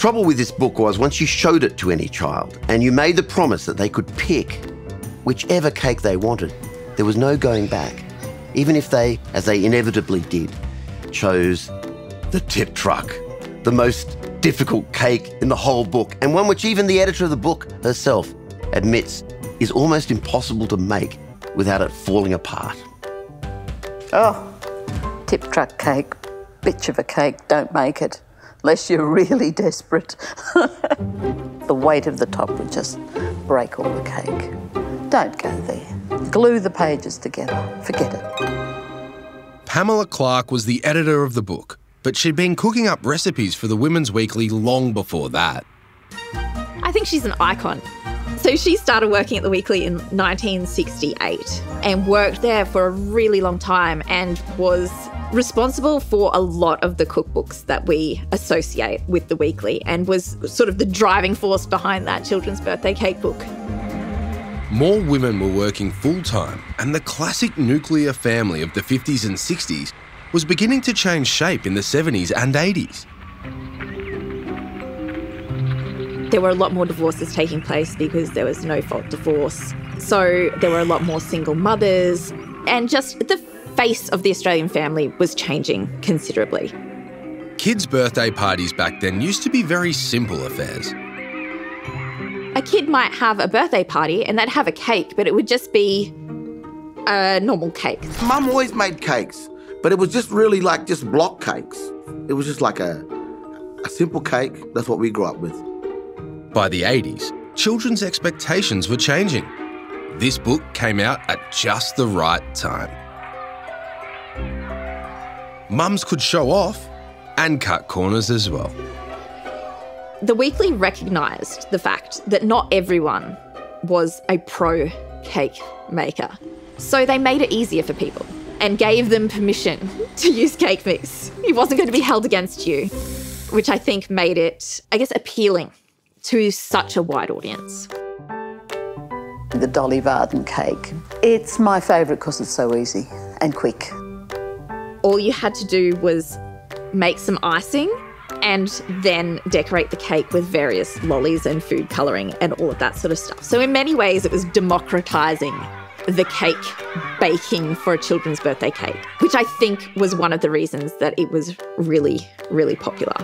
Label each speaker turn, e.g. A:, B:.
A: trouble with this book was once you showed it to any child and you made the promise that they could pick whichever cake they wanted, there was no going back, even if they, as they inevitably did, chose the tip truck, the most difficult cake in the whole book, and one which even the editor of the book herself admits is almost impossible to make without it falling apart.
B: Oh, tip truck cake, bitch of a cake, don't make it, unless you're really desperate. The weight of the top would just break all the cake. Don't go there. Glue the pages together, forget it.
C: Pamela Clark was the editor of the book, but she'd been cooking up recipes for the Women's Weekly long before that.
D: I think she's an icon. So she started working at the Weekly in 1968 and worked there for a really long time and was responsible for a lot of the cookbooks that we associate with the Weekly and was sort of the driving force behind that children's birthday cake book.
C: More women were working full-time, and the classic nuclear family of the 50s and 60s was beginning to change shape in the 70s and 80s.
D: There were a lot more divorces taking place because there was no-fault divorce. So there were a lot more single mothers, and just the face of the Australian family was changing considerably.
C: Kids' birthday parties back then used to be very simple affairs.
D: A kid might have a birthday party and they'd have a cake, but it would just be a normal cake.
E: Mum always made cakes, but it was just really like just block cakes. It was just like a simple cake. That's what we grew up with.
C: By the 80s, children's expectations were changing. This book came out at just the right time. Mums could show off and cut corners as well.
D: The Weekly recognised the fact that not everyone was a pro cake maker. So they made it easier for people and gave them permission to use cake mix. It wasn't going to be held against you, which I think made it, I guess, appealing to such a wide audience.
B: The Dolly Varden cake. It's my favourite because it's so easy and quick.
D: All you had to do was make some icing and then decorate the cake with various lollies and food colouring and all of that sort of stuff. So in many ways, it was democratising the cake baking for a children's birthday cake, which I think was one of the reasons that it was really, really popular.